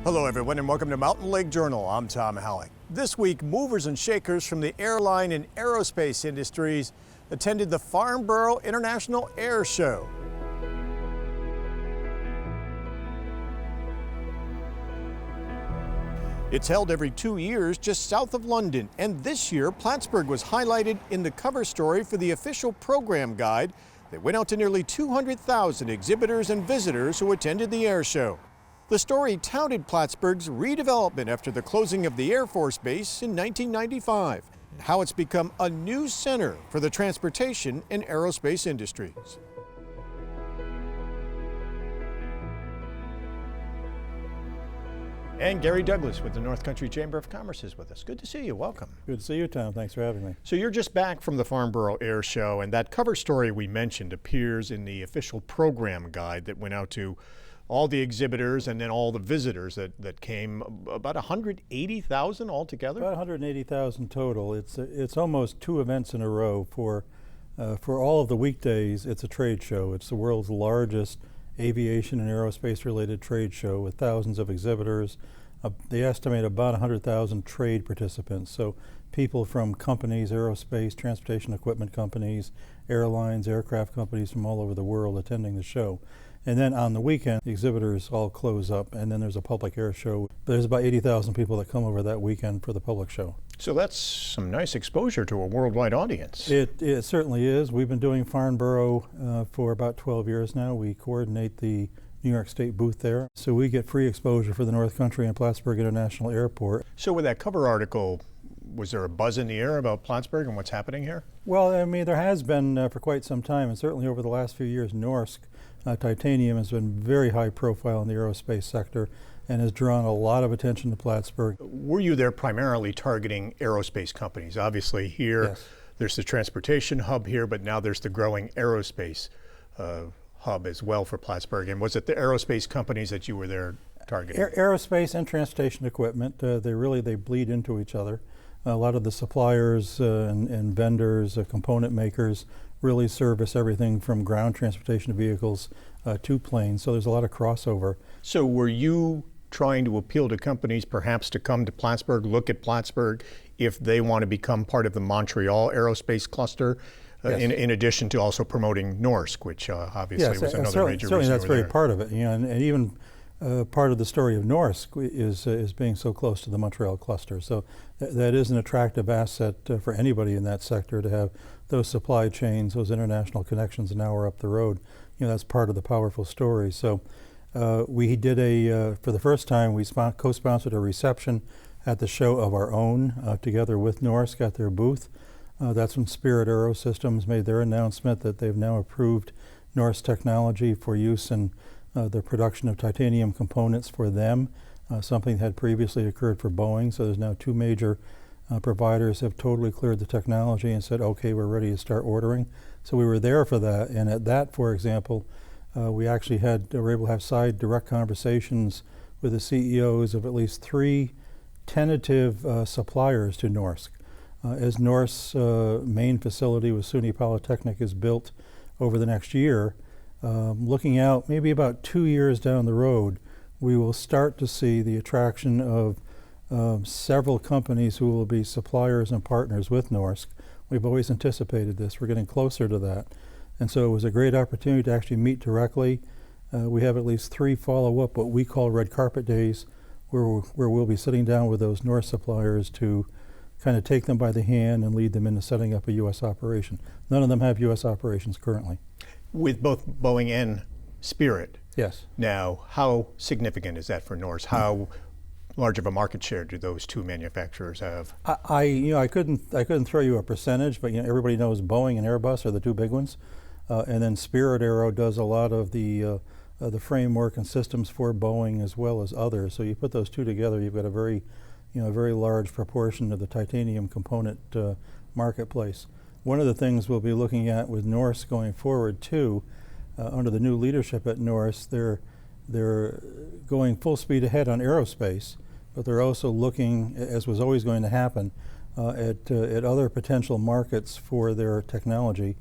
Hello everyone and welcome to Mountain Lake Journal. I'm Tom Halleck. This week, movers and shakers from the airline and aerospace industries attended the Farnborough International Air Show. It's held every 2 years just south of London, and this year Plattsburgh was highlighted in the cover story for the official program guide that went out to nearly 200,000 exhibitors and visitors who attended the air show. The story touted Plattsburgh's redevelopment after the closing of the Air Force Base in 1995, and how it's become a new center for the transportation and aerospace industries. And Gary Douglas with the North Country Chamber of Commerce is with us. Good to see you. Welcome. Good to see you, Tom. Thanks for having me. So you're just back from the Farnborough Air Show, and that cover story we mentioned appears in the official program guide that went out to all the exhibitors and then all the visitors that came, about 180,000 altogether? About 180,000 total. It's almost two events in a row. For all of the weekdays, it's a trade show. It's the world's largest aviation and aerospace related trade show with thousands of exhibitors. They estimate about 100,000 trade participants. So people from companies, aerospace, transportation equipment companies, airlines, aircraft companies from all over the world attending the show. And then on the weekend, the exhibitors all close up, and then there's a public air show. There's about 80,000 people that come over that weekend for the public show. So that's some nice exposure to a worldwide audience. It certainly is. We've been doing Farnborough for about 12 years now. We coordinate the New York State booth there. So we get free exposure for the North Country and Plattsburgh International Airport. So with that cover article, was there a buzz in the air about Plattsburgh and what's happening here? Well, I mean, there has been for quite some time, and certainly over the last few years, Norsk Titanium has been very high profile in the aerospace sector and has drawn a lot of attention to Plattsburgh. Were you there primarily targeting aerospace companies? Obviously here, yes. There's the transportation hub here, but now there's the growing aerospace hub as well for Plattsburgh. And was it the aerospace companies that you were there targeting? Aerospace and transportation equipment, they bleed into each other. A lot of the suppliers and vendors, component makers, really service everything from ground transportation vehicles to planes. So there's a lot of crossover. So were you trying to appeal to companies perhaps to come to Plattsburgh, look at Plattsburgh if they want to become part of the Montreal aerospace cluster, yes. in addition to also promoting Norsk, which obviously was another major certainly reason that's very there. part of it. You know, and even part of the story of Norsk is being so close to the Montreal cluster. So that is an attractive asset for anybody in that sector to have those supply chains, those international connections an hour up the road. You know, that's part of the powerful story. So we did for the first time, we co-sponsored a reception at the show of our own together with Norsk at their booth. That's when Spirit Aerosystems made their announcement that they've now approved Norsk technology for use in the production of titanium components for them, something that had previously occurred for Boeing. So there's now two major providers have totally cleared the technology and said, okay, we're ready to start ordering. So we were there for that. And at that, for example, we actually were able to have side direct conversations with the CEOs of at least three tentative suppliers to Norsk. As Norsk's main facility with SUNY Polytechnic is built over the next year, looking out maybe about 2 years down the road, we will start to see the attraction of several companies who will be suppliers and partners with Norsk. We've always anticipated this. We're getting closer to that. And so it was a great opportunity to actually meet directly. We have at least 3 follow-up, what we call red carpet days, where we'll be sitting down with those Norsk suppliers to kind of take them by the hand and lead them into setting up a U.S. operation. None of them have U.S. operations currently. With both Boeing and Spirit? Yes. Now, how significant is that for Norsk? How large of a market share do those two manufacturers have? I couldn't throw you a percentage, but everybody knows Boeing and Airbus are the two big ones, and then Spirit Aero does a lot of the framework and systems for Boeing as well as others. So you put those two together, you've got a very large proportion of the titanium component marketplace. One of the things we'll be looking at with Norsk going forward too, under the new leadership at Norsk, they're going full speed ahead on aerospace, but they're also looking, as was always going to happen, at other potential markets for their technology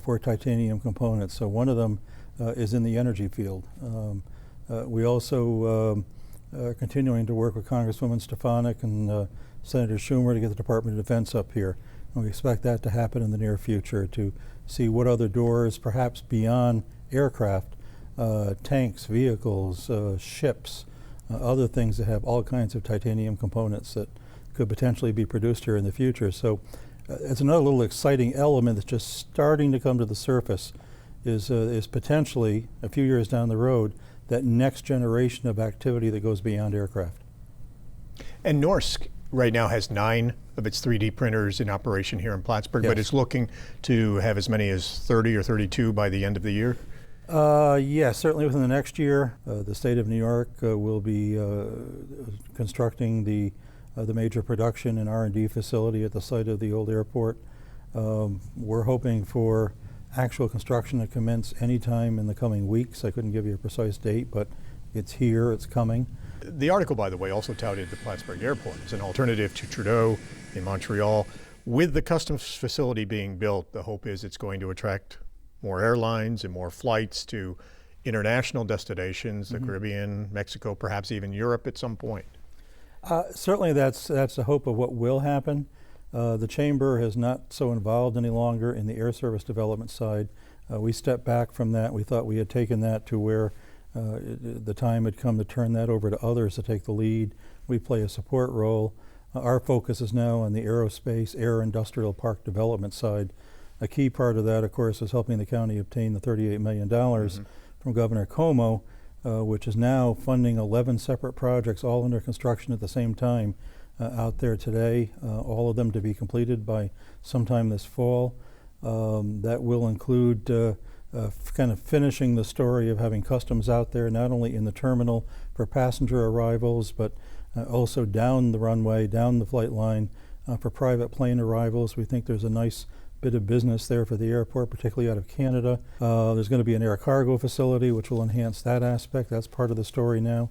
for titanium components. So one of them is in the energy field. We also continuing to work with Congresswoman Stefanik and Senator Schumer to get the Department of Defense up here. And we expect that to happen in the near future, to see what other doors, perhaps beyond aircraft, tanks, vehicles, ships, other things that have all kinds of titanium components that could potentially be produced here in the future. So it's another little exciting element that's just starting to come to the surface, is potentially, a few years down the road, that next generation of activity that goes beyond aircraft. And Norsk right now has 9 of its 3D printers in operation here in Plattsburgh, yes. but it's looking to have as many as 30 or 32 by the end of the year? Yes, certainly within the next year. The state of New York will be constructing the major production and R&D facility at the site of the old airport. We're hoping for actual construction to commence anytime in the coming weeks. I couldn't give you a precise date, but it's here, it's coming. The article, by the way, also touted the Plattsburgh Airport as an alternative to Trudeau in Montreal. With the customs facility being built, the hope is it's going to attract more airlines and more flights to international destinations, the Caribbean, Mexico, perhaps even Europe at some point. Certainly that's the hope of what will happen. The Chamber is not so involved any longer in the air service development side. We stepped back from that. We thought we had taken that to where the time had come to turn that over to others to take the lead. We play a support role. Our focus is now on the aerospace, air industrial park development side. A key part of that, of course, is helping the county obtain the $38 million from Governor Cuomo, which is now funding 11 separate projects, all under construction at the same time out there today, all of them to be completed by sometime this fall. That will include kind of finishing the story of having customs out there, not only in the terminal for passenger arrivals, but also down the runway, down the flight line for private plane arrivals. We think there's a nice bit of business there for the airport, particularly out of Canada. There's going to be an air cargo facility which will enhance that aspect. That's part of the story now.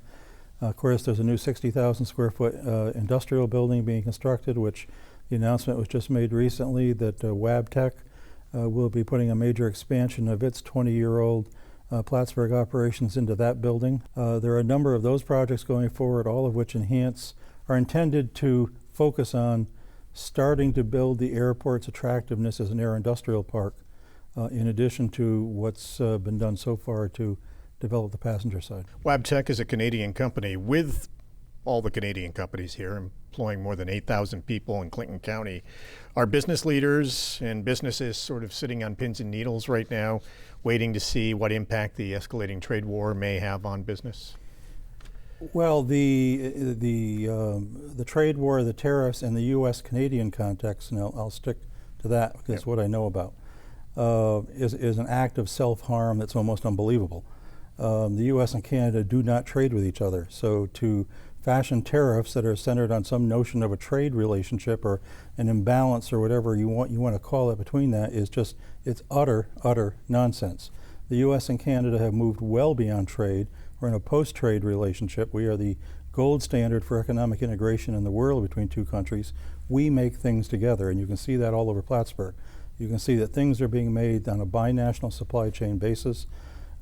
Of course, there's a new 60,000 square foot industrial building being constructed, which the announcement was just made recently that Wabtec will be putting a major expansion of its 20-year-old Plattsburgh operations into that building. There are a number of those projects going forward, all of which are intended to focus on starting to build the airport's attractiveness as an air industrial park, in addition to what's been done so far to develop the passenger side. Wabtec is a Canadian company with all the Canadian companies here, employing more than 8,000 people in Clinton County. Are business leaders and businesses sort of sitting on pins and needles right now, waiting to see what impact the escalating trade war may have on business? Well, the trade war, the tariffs, and the U.S.-Canadian context, and I'll stick to that because it's what I know about, is an act of self-harm that's almost unbelievable. The U.S. and Canada do not trade with each other, so to fashion tariffs that are centered on some notion of a trade relationship or an imbalance or whatever you want to call it between that is just, it's utter nonsense. The U.S. and Canada have moved well beyond trade. We're in a post-trade relationship. We are the gold standard for economic integration in the world between two countries. We make things together, and you can see that all over Plattsburgh. You can see that things are being made on a binational supply chain basis.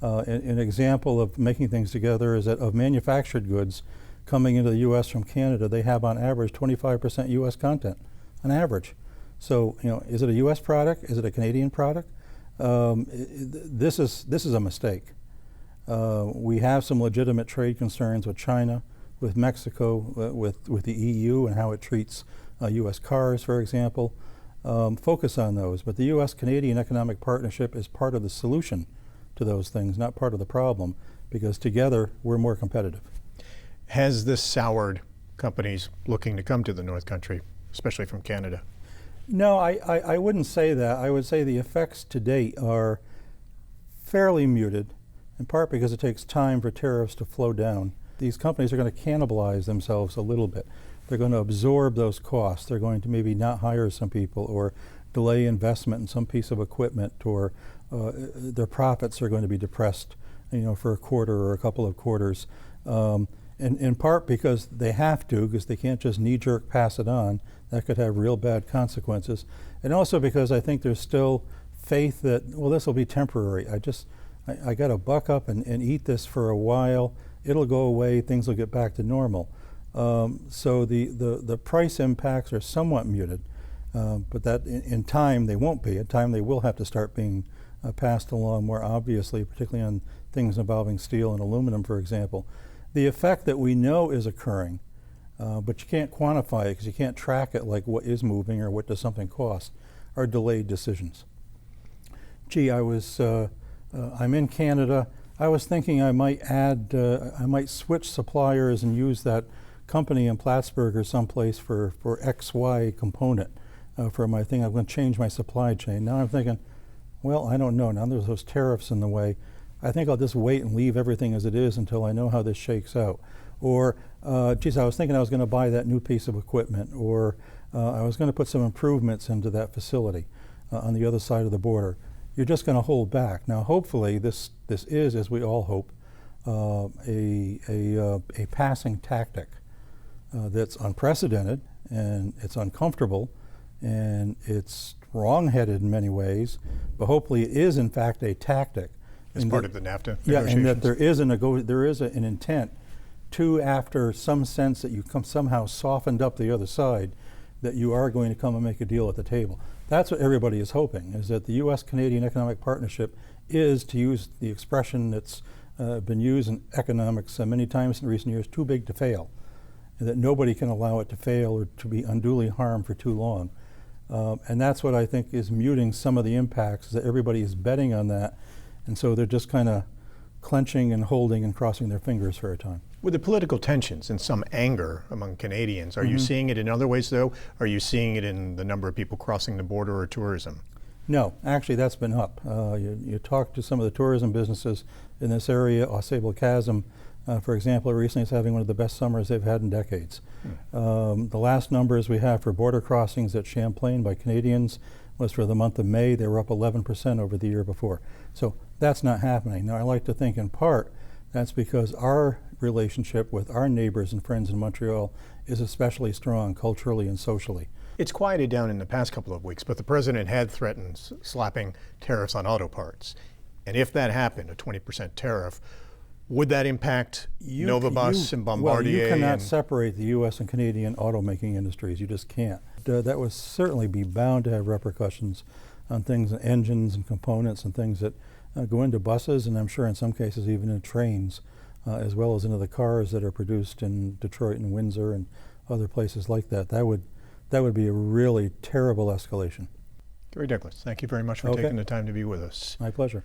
An example of making things together is that of manufactured goods coming into the U.S. from Canada, they have on average 25% U.S. content, on average. So, is it a U.S. product? Is it a Canadian product? This is a mistake. We have some legitimate trade concerns with China, with Mexico, with the EU and how it treats U.S. cars, for example. Focus on those. But the U.S.-Canadian economic partnership is part of the solution to those things, not part of the problem, because together we're more competitive. Has this soured companies looking to come to the North Country, especially from Canada? No, I wouldn't say that. I would say the effects to date are fairly muted, in part because it takes time for tariffs to flow down. These companies are going to cannibalize themselves a little bit. They're going to absorb those costs. They're going to maybe not hire some people or delay investment in some piece of equipment, or their profits are going to be depressed, for a quarter or a couple of quarters. And in part because they have to, because they can't just knee-jerk pass it on. That could have real bad consequences. And also because I think there's still faith that, well, this will be temporary. I got to buck up and eat this for a while. it'll go away, things will get back to normal. So the price impacts are somewhat muted, but that in time they won't be. In time they will have to start being passed along more obviously, particularly on things involving steel and aluminum, for example. The effect that we know is occurring, but you can't quantify it because you can't track it like what is moving or what does something cost, are delayed decisions. Gee, I'm in Canada. I was thinking I might switch suppliers and use that company in Plattsburgh or someplace for XY component for my thing. I'm going to change my supply chain. Now I'm thinking, well, I don't know. Now there's those tariffs in the way. I think I'll just wait and leave everything as it is until I know how this shakes out. Or, geez, I was thinking I was going to buy that new piece of equipment, or I was going to put some improvements into that facility on the other side of the border. You're just going to hold back. Now, hopefully, this is, as we all hope, a passing tactic that's unprecedented, and it's uncomfortable, and it's wrong-headed in many ways, but hopefully it is in fact a tactic. As part of the NAFTA yeah, negotiations? and that there is an intent to, after some sense that you somehow softened up the other side, that you are going to come and make a deal at the table. That's what everybody is hoping, is that the U.S.-Canadian Economic Partnership is, to use the expression that's been used in economics many times in recent years, too big to fail, and that nobody can allow it to fail or to be unduly harmed for too long. And that's what I think is muting some of the impacts, is that everybody is betting on that, and so they're just kind of clenching and holding and crossing their fingers for a time. With the political tensions and some anger among Canadians, are you seeing it in other ways, though? Are you seeing it in the number of people crossing the border or tourism? No, actually that's been up. You talk to some of the tourism businesses in this area. Ausable Chasm, for example, recently is having one of the best summers they've had in decades. The last numbers we have for border crossings at Champlain by Canadians was for the month of May. They were up 11% over the year before. So that's not happening. Now, I like to think in part that's because our relationship with our neighbors and friends in Montreal is especially strong culturally and socially. It's quieted down in the past couple of weeks, but the president had threatened slapping tariffs on auto parts. And if that happened, a 20% tariff, would that impact Novabus and Bombardier? Well, you cannot separate the U.S. and Canadian automaking industries. You just can't. That would certainly be bound to have repercussions on things, engines and components and things that go into buses, and I'm sure in some cases even in trains, as well as into the cars that are produced in Detroit and Windsor and other places like that. That would be a really terrible escalation. Garry Douglas, thank you very much for taking the time to be with us. My pleasure.